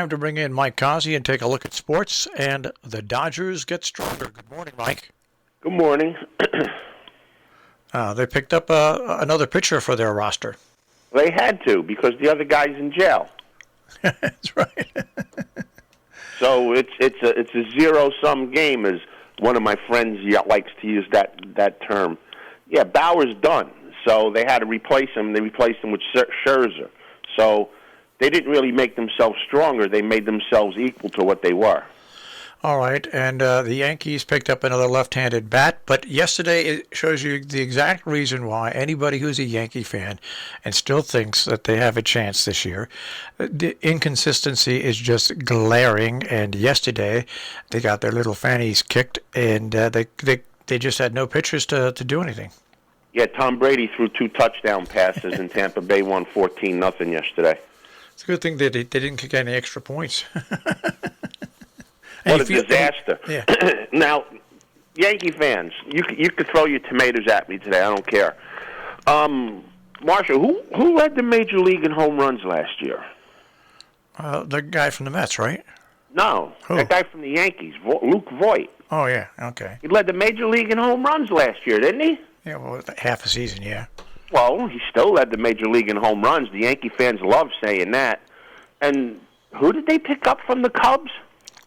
time to bring in Mike Cozzi and take a look at sports, and the Dodgers get stronger. Good morning, Mike. Good morning. They picked up another pitcher for their roster. They had to because the other guy's in jail. That's right. So it's a zero-sum game, as one of my friends likes to use that term. Yeah, Bauer's done, so they had to replace him. They replaced him with Scherzer. So they didn't really make themselves stronger. They made themselves equal to what they were. All right, and the Yankees picked up another left-handed bat, but yesterday it shows you the exact reason why anybody who's a Yankee fan and still thinks that they have a chance this year, the inconsistency is just glaring, and yesterday they got their little fannies kicked, and they just had no pitchers to do anything. Yeah, Tom Brady threw 2 touchdown passes, and Tampa Bay won 14-0 yesterday. It's a good thing that they didn't kick any extra points. What a disaster. Yeah. Now, Yankee fans, you could throw your tomatoes at me today. I don't care. Marshall, who led the Major League in home runs last year? The guy from the Mets, right? No, Who? that guy from the Yankees, Luke Voit. Oh, yeah, okay. He led the Major League in home runs last year, didn't he? Yeah, well, half a season, yeah. Well, he still led the Major League in home runs. The Yankee fans love saying that. And who did they pick up from the Cubs?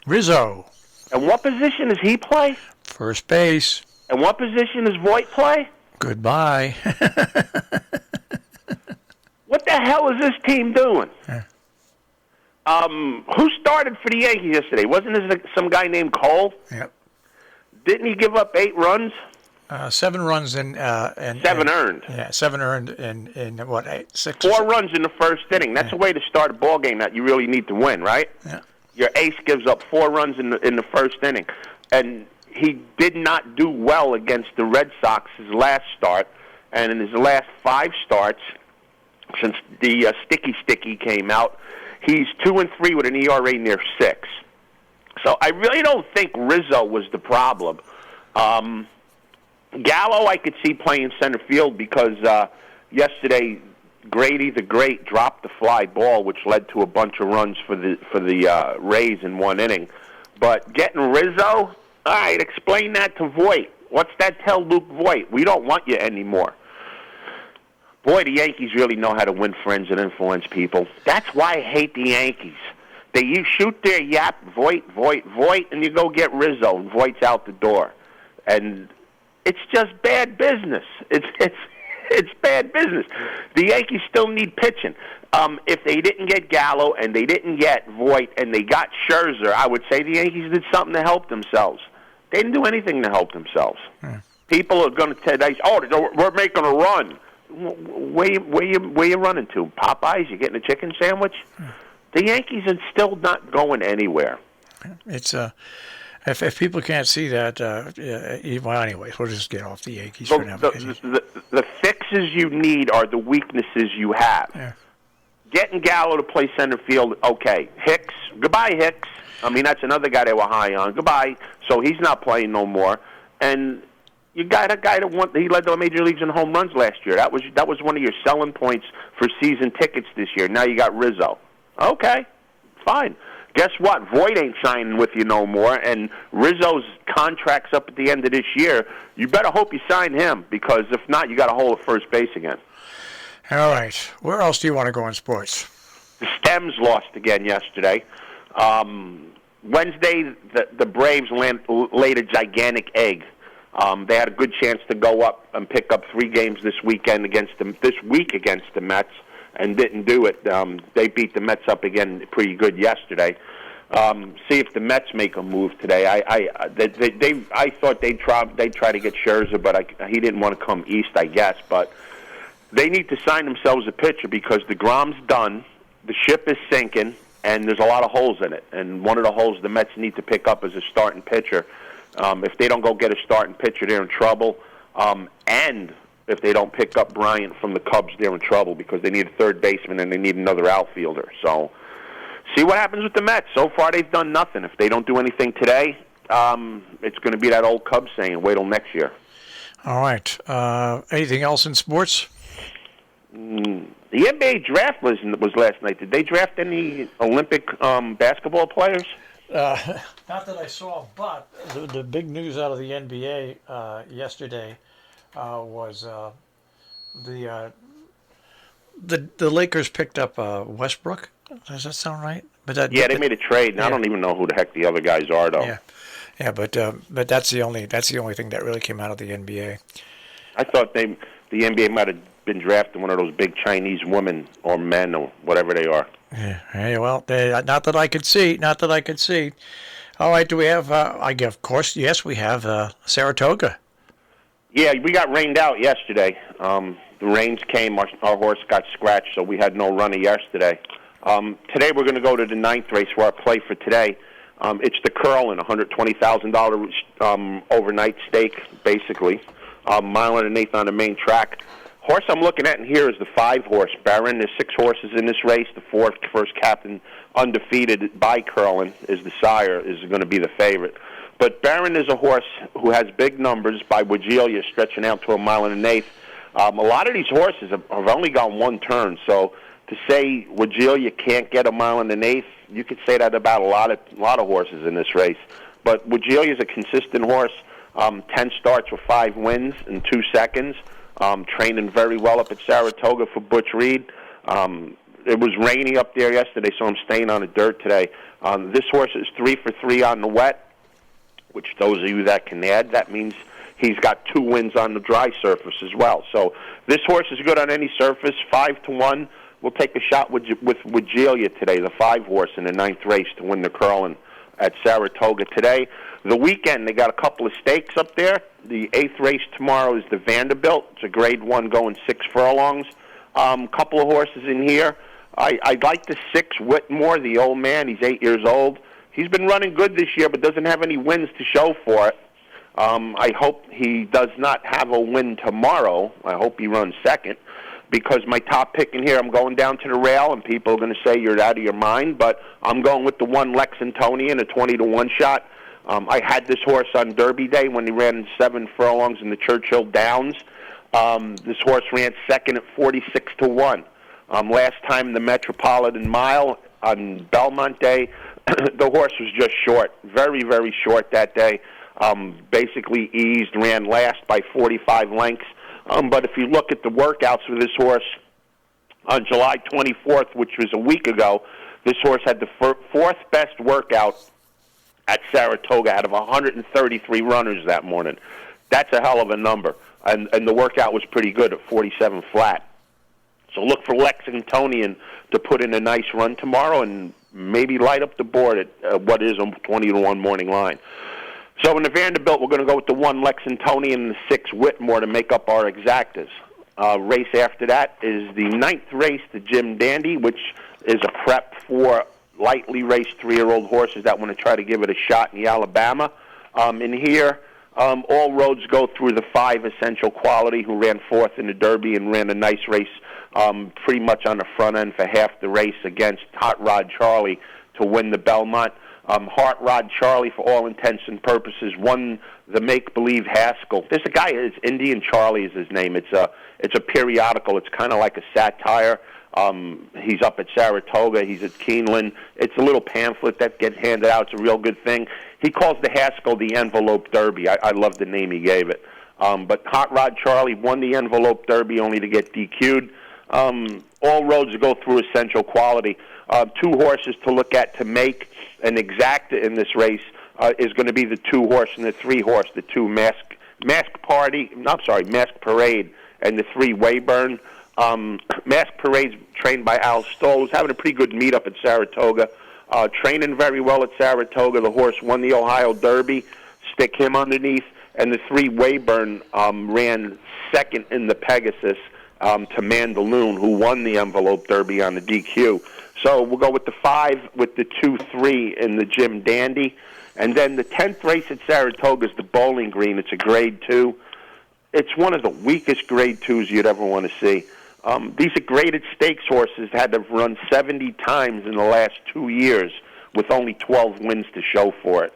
Rizzo. And what position does he play? First base. And what position does Voit play? Goodbye. What the hell is this team doing? Yeah. Who started for the Yankees yesterday? Wasn't this some guy named Cole? Yep. Didn't he give up 8 runs? 7 runs and 7 earned. Yeah, 7 earned in what, 6? 4 runs in the first inning. That's a way to start a ball game that you really need to win, right? Yeah. Your ace gives up 4 runs in the first inning, and he did not do well against the Red Sox his last start, and in his last 5 starts since the sticky came out, he's 2-3 with an ERA near 6. So I really don't think Rizzo was the problem. Gallo, I could see playing center field because yesterday Grady the Great dropped the fly ball, which led to a bunch of runs for the Rays in 1 inning. But getting Rizzo, all right, explain that to Voit. What's that tell Luke Voit? We don't want you anymore. Boy, the Yankees really know how to win friends and influence people. That's why I hate the Yankees. You shoot their yap, Voit, and you go get Rizzo, and Voit's out the door. And it's just bad business. It's bad business. The Yankees still need pitching. If they didn't get Gallo and they didn't get Voit and they got Scherzer, I would say the Yankees did something to help themselves. They didn't do anything to help themselves. People are going to say, "Oh, we're making a run." Where you running to? Popeyes? You getting a chicken sandwich? The Yankees are still not going anywhere. It's if people can't see that, well, anyways, we'll just get off the Yankees for now. The fixes you need are the weaknesses you have. Yeah. Getting Gallo to play center field, okay. Hicks, goodbye, Hicks. I mean, that's another guy they were high on. Goodbye. So he's not playing no more. And you got a guy he led the major leagues in home runs last year. That was one of your selling points for season tickets this year. Now you got Rizzo. Okay, fine. Guess what? Voit ain't signing with you no more, and Rizzo's contract's up at the end of this year. You better hope you sign him, because if not, you got a hole at first base again. All right. Where else do you want to go in sports? The Stems lost again yesterday. Wednesday, the Braves laid a gigantic egg. They had a good chance to go up and pick up 3 games this week against the Mets, and didn't do it. They beat the Mets up again pretty good yesterday. See if the Mets make a move today. I thought they'd try to get Scherzer, but he didn't want to come east, I guess. But they need to sign themselves a pitcher because DeGrom's done, the ship is sinking, and there's a lot of holes in it. And one of the holes the Mets need to pick up is a starting pitcher. If they don't go get a starting pitcher, they're in trouble. And if they don't pick up Bryant from the Cubs, they're in trouble because they need a third baseman and they need another outfielder. So see what happens with the Mets. So far, they've done nothing. If they don't do anything today, it's going to be that old Cubs saying, wait till next year. All right. Anything else in sports? The NBA draft was last night. Did they draft any Olympic basketball players? Not that I saw, but the big news out of the NBA yesterday was the the Lakers picked up Westbrook. Does that sound right? Yeah, they made a trade, and I don't even know who the heck the other guys are, though. Yeah, but that's the only thing that really came out of the NBA. I thought the NBA might have been drafting one of those big Chinese women or men or whatever they are. Yeah. Hey, well, not that I could see. Not that I could see. All right. Do we have? Of course, yes, we have Saratoga. Yeah, we got rained out yesterday. The rains came. Our horse got scratched, so we had no runner yesterday. Today we're going to go to the 9th race where our play for today. It's the Curlin, $120,000 overnight stake, basically. Mile and an eighth on the main track. Horse I'm looking at in here is the 5-horse Baron. There's 6 horses in this race. The first captain, undefeated by Curlin, is the sire, is going to be the favorite. But Baron is a horse who has big numbers by Wagelia stretching out to a mile and an eighth. A lot of these horses have only gone one turn, so to say Wagelia can't get a mile and an eighth, you could say that about a lot of horses in this race. But Wagelia is a consistent horse. 10 starts with 5 wins in 2 seconds. Training very well up at Saratoga for Butch Reed. It was rainy up there yesterday, so I'm staying on the dirt today. This horse is 3 for 3 on the wet, which those of you that can add, that means he's got 2 wins on the dry surface as well. So this horse is good on any surface, 5-1. We'll take a shot with Wagelia today, the 5-horse in the 9th race to win the Curlin at Saratoga today. The weekend, they got a couple of stakes up there. The 8th race tomorrow is the Vanderbilt. It's a grade 1 going 6 furlongs. Couple of horses in here. I'd like the 6 Whitmore, the old man. He's 8 years old. He's been running good this year, but doesn't have any wins to show for it. I hope he does not have a win tomorrow. I hope he runs second, because my top pick in here, I'm going down to the rail, and people are going to say you're out of your mind, but I'm going with the 1 Lexingtonian, a 20-1 shot. I had this horse on Derby Day when he ran 7 furlongs in the Churchill Downs. This horse ran second at 46-1. Last time the Metropolitan Mile on Belmont Day, the horse was just short, very, very short that day. Basically eased, ran last by 45 lengths. But if you look at the workouts for this horse on July 24th, which was a week ago, this horse had the 4th best workout at Saratoga out of 133 runners that morning. That's a hell of a number. And the workout was pretty good at 47 flat. So look for Lexingtonian to put in a nice run tomorrow and maybe light up the board at what is a 20-1 morning line. So in the Vanderbilt, we're going to go with the 1 Lexingtonian and the 6 Whitmore to make up our exactas. Race after that is the 9th race, the Jim Dandy, which is a prep for lightly raced 3-year-old horses that want to try to give it a shot in the Alabama. In here, all roads go through the 5 Essential Quality, who ran 4th in the Derby and ran a nice race pretty much on the front end for half the race against Hot Rod Charlie to win the Belmont. Hot Rod Charlie, for all intents and purposes, won the Make-Believe Haskell. There's a guy, it's Indian Charlie is his name. It's a periodical. It's kind of like a satire. He's up at Saratoga. He's at Keeneland. It's a little pamphlet that gets handed out. It's a real good thing. He calls the Haskell the Envelope Derby. I love the name he gave it. But Hot Rod Charlie won the Envelope Derby only to get DQ'd. All roads go through Essential Quality. 2 horses to look at to make an exacta in this race is going to be the 2-horse and the 3-horse, the 2 Mask Parade and the 3 Wayburn. Mask Parade's trained by Al Stoll, who's having a pretty good meet-up at Saratoga. Training very well at Saratoga. The horse won the Ohio Derby. Stick him underneath. And the 3 Wayburn ran second in the Pegasus to Mandaloon, who won the Envelope Derby on the DQ. So we'll go with the 5 with the 2-3 in the Jim Dandy. And then the 10th race at Saratoga is the Bowling Green. It's a grade 2. It's one of the weakest grade 2s you'd ever want to see. These are graded stakes horses that had to run 70 times in the last 2 years with only 12 wins to show for it.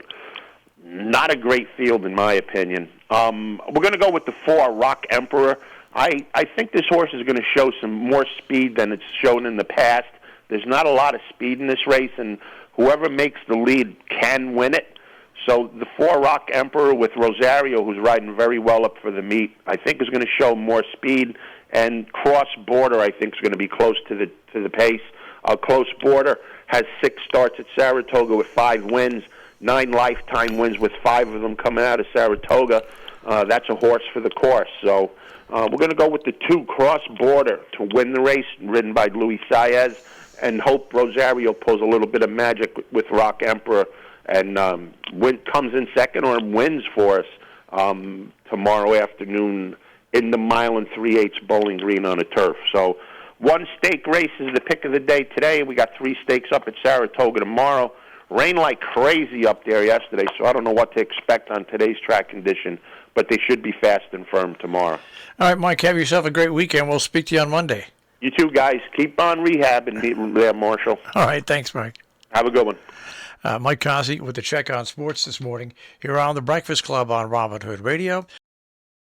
Not a great field, in my opinion. We're going to go with the 4 Rock Emperor. I think this horse is going to show some more speed than it's shown in the past. There's not a lot of speed in this race, and whoever makes the lead can win it. So the 4 Rock Emperor with Rosario, who's riding very well up for the meet, I think is going to show more speed. And Cross Border, I think, is going to be close to the pace. Close Border has 6 starts at Saratoga with 5 wins, 9 lifetime wins with 5 of them coming out of Saratoga. That's a horse for the course. So we're going to go with the 2 Cross Border to win the race, ridden by Luis Saez, and hope Rosario pulls a little bit of magic with Rock Emperor and comes in second or wins for us tomorrow afternoon in the 1 3/8 Bowling Green on a turf. So 1 stake race is the pick of the day today. We got 3 stakes up at Saratoga tomorrow. Rained like crazy up there yesterday, so I don't know what to expect on today's track condition, but they should be fast and firm tomorrow. All right, Mike, have yourself a great weekend. We'll speak to you on Monday. You too, guys. Keep on rehabbing there, Marshall. All right, thanks, Mike. Have a good one. Mike Cozzi with the Check on Sports this morning here on the Breakfast Club on Robin Hood Radio.